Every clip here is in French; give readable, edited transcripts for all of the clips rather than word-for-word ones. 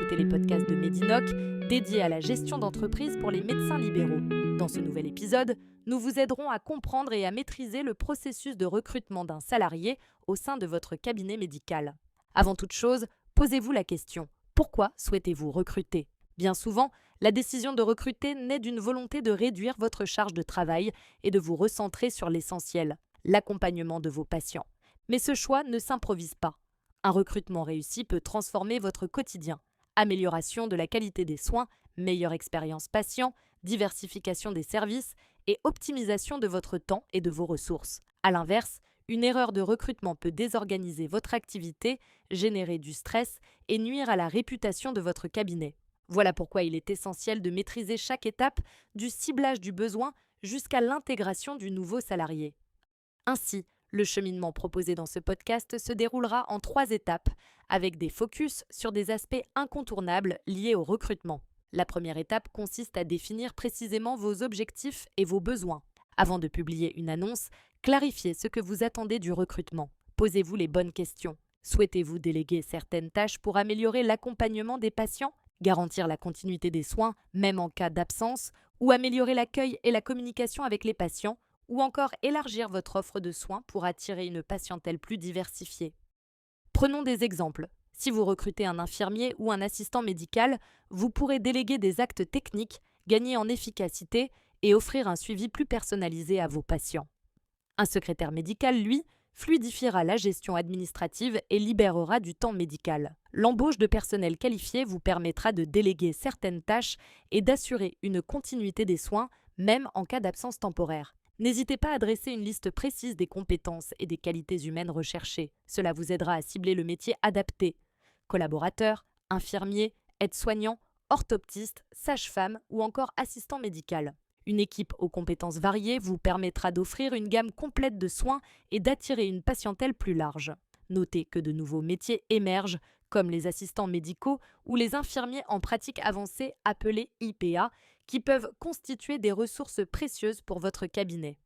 écoutez les podcasts de Medinoc, dédiés à la gestion d'entreprise pour les médecins libéraux. Dans ce nouvel épisode, nous vous aiderons à comprendre et à maîtriser le processus de recrutement d'un salarié au sein de votre cabinet médical. Avant toute chose, posez-vous la question, pourquoi souhaitez-vous recruter ? Bien souvent, la décision de recruter naît d'une volonté de réduire votre charge de travail et de vous recentrer sur l'essentiel, l'accompagnement de vos patients. Mais ce choix ne s'improvise pas. Un recrutement réussi peut transformer votre quotidien. Amélioration de la qualité des soins, meilleure expérience patient, diversification des services et optimisation de votre temps et de vos ressources. À l'inverse, une erreur de recrutement peut désorganiser votre activité, générer du stress et nuire à la réputation de votre cabinet. Voilà pourquoi il est essentiel de maîtriser chaque étape, du ciblage du besoin jusqu'à l'intégration du nouveau salarié. Ainsi, le cheminement proposé dans ce podcast se déroulera en 3 étapes, avec des focus sur des aspects incontournables liés au recrutement. La première étape consiste à définir précisément vos objectifs et vos besoins. Avant de publier une annonce, clarifiez ce que vous attendez du recrutement. Posez-vous les bonnes questions. Souhaitez-vous déléguer certaines tâches pour améliorer l'accompagnement des patients, garantir la continuité des soins, même en cas d'absence, ou améliorer l'accueil et la communication avec les patients, ou encore élargir votre offre de soins pour attirer une patientèle plus diversifiée. Prenons des exemples. Si vous recrutez un infirmier ou un assistant médical, vous pourrez déléguer des actes techniques, gagner en efficacité et offrir un suivi plus personnalisé à vos patients. Un secrétaire médical, lui, fluidifiera la gestion administrative et libérera du temps médical. L'embauche de personnel qualifié vous permettra de déléguer certaines tâches et d'assurer une continuité des soins, même en cas d'absence temporaire. N'hésitez pas à dresser une liste précise des compétences et des qualités humaines recherchées. Cela vous aidera à cibler le métier adapté. Collaborateur, infirmier, aide-soignant, orthoptiste, sage-femme ou encore assistant médical. Une équipe aux compétences variées vous permettra d'offrir une gamme complète de soins et d'attirer une patientèle plus large. Notez que de nouveaux métiers émergent, comme les assistants médicaux ou les infirmiers en pratique avancée appelés IPA, qui peuvent constituer des ressources précieuses pour votre cabinet.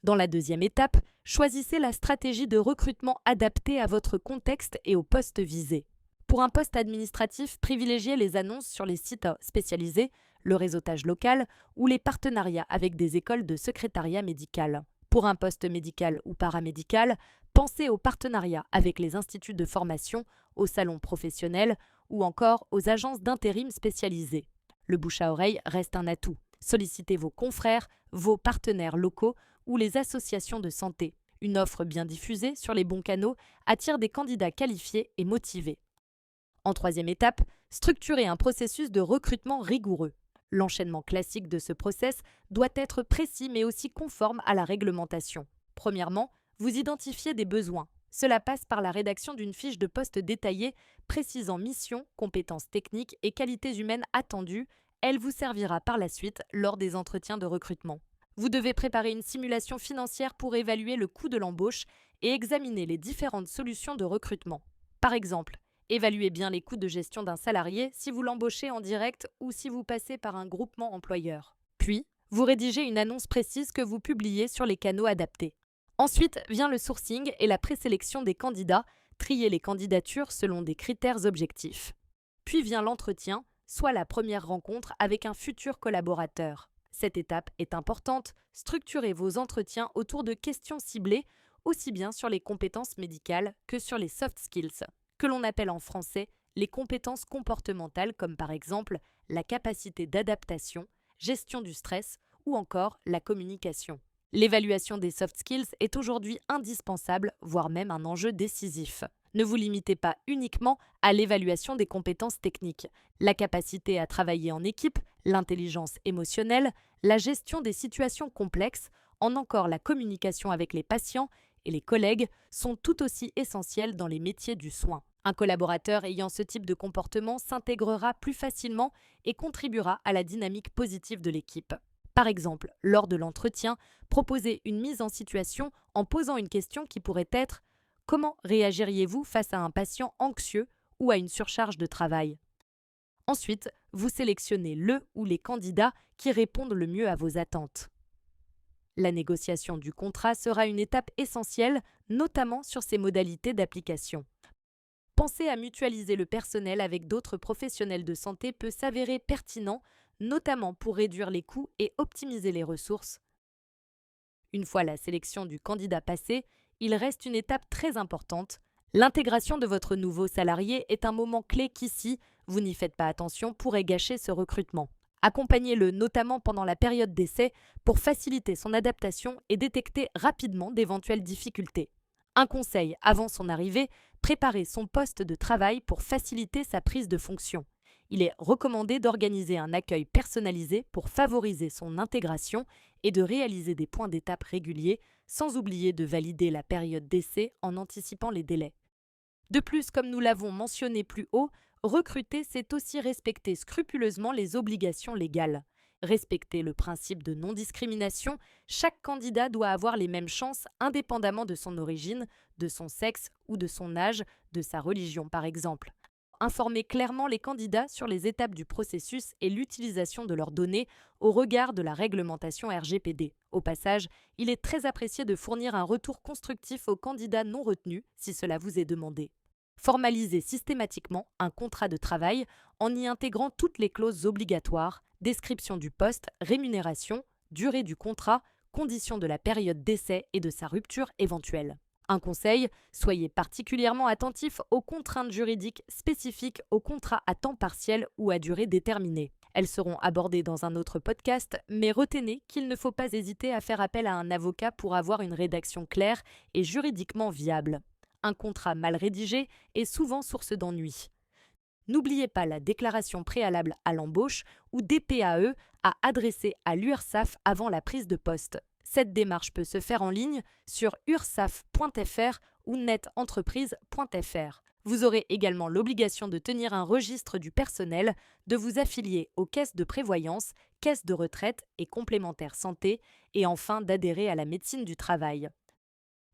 Dans la deuxième étape, choisissez la stratégie de recrutement adaptée à votre contexte et au poste visé. Pour un poste administratif, privilégiez les annonces sur les sites spécialisés, le réseautage local ou les partenariats avec des écoles de secrétariat médical. Pour un poste médical ou paramédical, pensez aux partenariats avec les instituts de formation, aux salons professionnels ou encore aux agences d'intérim spécialisées. Le bouche à oreille reste un atout. Sollicitez vos confrères, vos partenaires locaux ou les associations de santé. Une offre bien diffusée sur les bons canaux attire des candidats qualifiés et motivés. En troisième étape, structurez un processus de recrutement rigoureux. L'enchaînement classique de ce process doit être précis mais aussi conforme à la réglementation. Premièrement, vous identifiez des besoins. Cela passe par la rédaction d'une fiche de poste détaillée précisant mission, compétences techniques et qualités humaines attendues. Elle vous servira par la suite lors des entretiens de recrutement. Vous devez préparer une simulation financière pour évaluer le coût de l'embauche et examiner les différentes solutions de recrutement. Par exemple, évaluez bien les coûts de gestion d'un salarié si vous l'embauchez en direct ou si vous passez par un groupement employeur. Puis, vous rédigez une annonce précise que vous publiez sur les canaux adaptés. Ensuite vient le sourcing et la présélection des candidats, trier les candidatures selon des critères objectifs. Puis vient l'entretien, soit la première rencontre avec un futur collaborateur. Cette étape est importante, structurez vos entretiens autour de questions ciblées, aussi bien sur les compétences médicales que sur les soft skills, que l'on appelle en français les compétences comportementales comme par exemple la capacité d'adaptation, gestion du stress ou encore la communication. L'évaluation des soft skills est aujourd'hui indispensable, voire même un enjeu décisif. Ne vous limitez pas uniquement à l'évaluation des compétences techniques. La capacité à travailler en équipe, l'intelligence émotionnelle, la gestion des situations complexes, encore la communication avec les patients et les collègues sont tout aussi essentielles dans les métiers du soin. Un collaborateur ayant ce type de comportement s'intégrera plus facilement et contribuera à la dynamique positive de l'équipe. Par exemple, lors de l'entretien, proposez une mise en situation en posant une question qui pourrait être « Comment réagiriez-vous face à un patient anxieux ou à une surcharge de travail ?» Ensuite, vous sélectionnez le ou les candidats qui répondent le mieux à vos attentes. La négociation du contrat sera une étape essentielle, notamment sur ses modalités d'application. Penser à mutualiser le personnel avec d'autres professionnels de santé peut s'avérer pertinent, notamment pour réduire les coûts et optimiser les ressources. Une fois la sélection du candidat passée, il reste une étape très importante. L'intégration de votre nouveau salarié est un moment clé qui, si vous n'y faites pas attention, pourrait gâcher ce recrutement. Accompagnez-le notamment pendant la période d'essai pour faciliter son adaptation et détecter rapidement d'éventuelles difficultés. Un conseil avant son arrivée, préparez son poste de travail pour faciliter sa prise de fonction. Il est recommandé d'organiser un accueil personnalisé pour favoriser son intégration et de réaliser des points d'étape réguliers, sans oublier de valider la période d'essai en anticipant les délais. De plus, comme nous l'avons mentionné plus haut, recruter, c'est aussi respecter scrupuleusement les obligations légales. Respecter le principe de non-discrimination, chaque candidat doit avoir les mêmes chances indépendamment de son origine, de son sexe ou de son âge, de sa religion par exemple. Informer clairement les candidats sur les étapes du processus et l'utilisation de leurs données au regard de la réglementation RGPD. Au passage, il est très apprécié de fournir un retour constructif aux candidats non retenus si cela vous est demandé. Formalisez systématiquement un contrat de travail en y intégrant toutes les clauses obligatoires, description du poste, rémunération, durée du contrat, conditions de la période d'essai et de sa rupture éventuelle. Un conseil, soyez particulièrement attentif aux contraintes juridiques spécifiques aux contrats à temps partiel ou à durée déterminée. Elles seront abordées dans un autre podcast, mais retenez qu'il ne faut pas hésiter à faire appel à un avocat pour avoir une rédaction claire et juridiquement viable. Un contrat mal rédigé est souvent source d'ennuis. N'oubliez pas la déclaration préalable à l'embauche ou DPAE à adresser à l'URSSAF avant la prise de poste. Cette démarche peut se faire en ligne sur ursaf.fr ou netentreprise.fr. Vous aurez également l'obligation de tenir un registre du personnel, de vous affilier aux caisses de prévoyance, caisses de retraite et complémentaires santé, et enfin d'adhérer à la médecine du travail.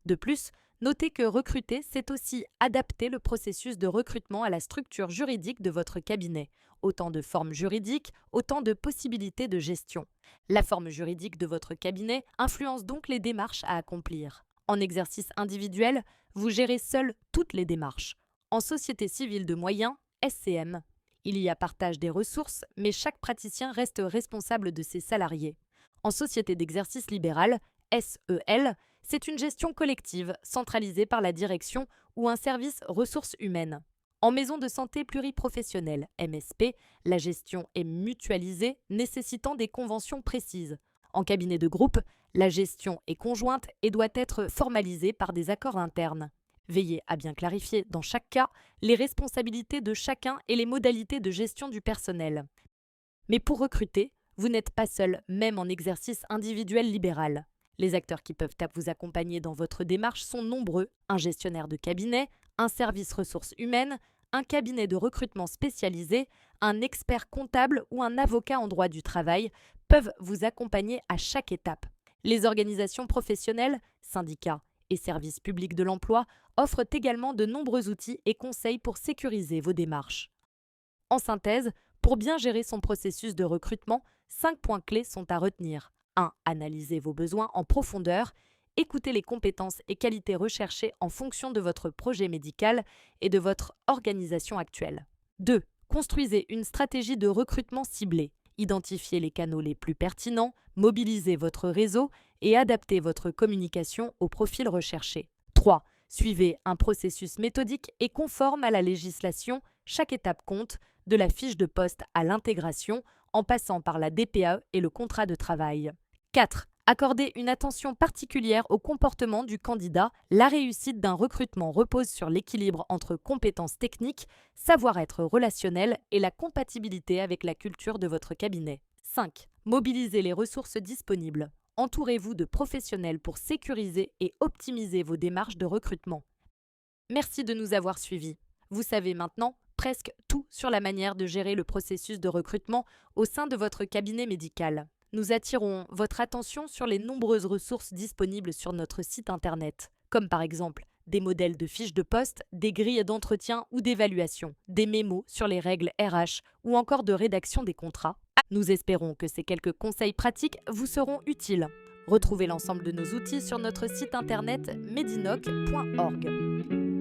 De plus, notez que recruter, c'est aussi adapter le processus de recrutement à la structure juridique de votre cabinet. Autant de formes juridiques, autant de possibilités de gestion. La forme juridique de votre cabinet influence donc les démarches à accomplir. En exercice individuel, vous gérez seul toutes les démarches. En société civile de moyens, SCM, il y a partage des ressources, mais chaque praticien reste responsable de ses salariés. En société d'exercice libéral, SEL, c'est une gestion collective, centralisée par la direction ou un service ressources humaines. En maison de santé pluriprofessionnelle, MSP, la gestion est mutualisée, nécessitant des conventions précises. En cabinet de groupe, la gestion est conjointe et doit être formalisée par des accords internes. Veillez à bien clarifier, dans chaque cas, les responsabilités de chacun et les modalités de gestion du personnel. Mais pour recruter, vous n'êtes pas seul, même en exercice individuel libéral. Les acteurs qui peuvent vous accompagner dans votre démarche sont nombreux, un gestionnaire de cabinet, un service ressources humaines, un cabinet de recrutement spécialisé, un expert comptable ou un avocat en droit du travail peuvent vous accompagner à chaque étape. Les organisations professionnelles, syndicats et services publics de l'emploi offrent également de nombreux outils et conseils pour sécuriser vos démarches. En synthèse, pour bien gérer son processus de recrutement, 5 points clés sont à retenir. 1. Analysez vos besoins en profondeur. Écoutez les compétences et qualités recherchées en fonction de votre projet médical et de votre organisation actuelle. 2. Construisez une stratégie de recrutement ciblée. Identifiez les canaux les plus pertinents, mobilisez votre réseau et adaptez votre communication au profil recherché. 3. Suivez un processus méthodique et conforme à la législation. Chaque étape compte, de la fiche de poste à l'intégration, en passant par la DPAE et le contrat de travail. 4. Accordez une attention particulière au comportement du candidat. La réussite d'un recrutement repose sur l'équilibre entre compétences techniques, savoir-être relationnel et la compatibilité avec la culture de votre cabinet. 5. Mobilisez les ressources disponibles. Entourez-vous de professionnels pour sécuriser et optimiser vos démarches de recrutement. Merci de nous avoir suivis. Vous savez maintenant presque tout sur la manière de gérer le processus de recrutement au sein de votre cabinet médical. Nous attirons votre attention sur les nombreuses ressources disponibles sur notre site internet, comme par exemple des modèles de fiches de poste, des grilles d'entretien ou d'évaluation, des mémos sur les règles RH ou encore de rédaction des contrats. Nous espérons que ces quelques conseils pratiques vous seront utiles. Retrouvez l'ensemble de nos outils sur notre site internet medinoc.org.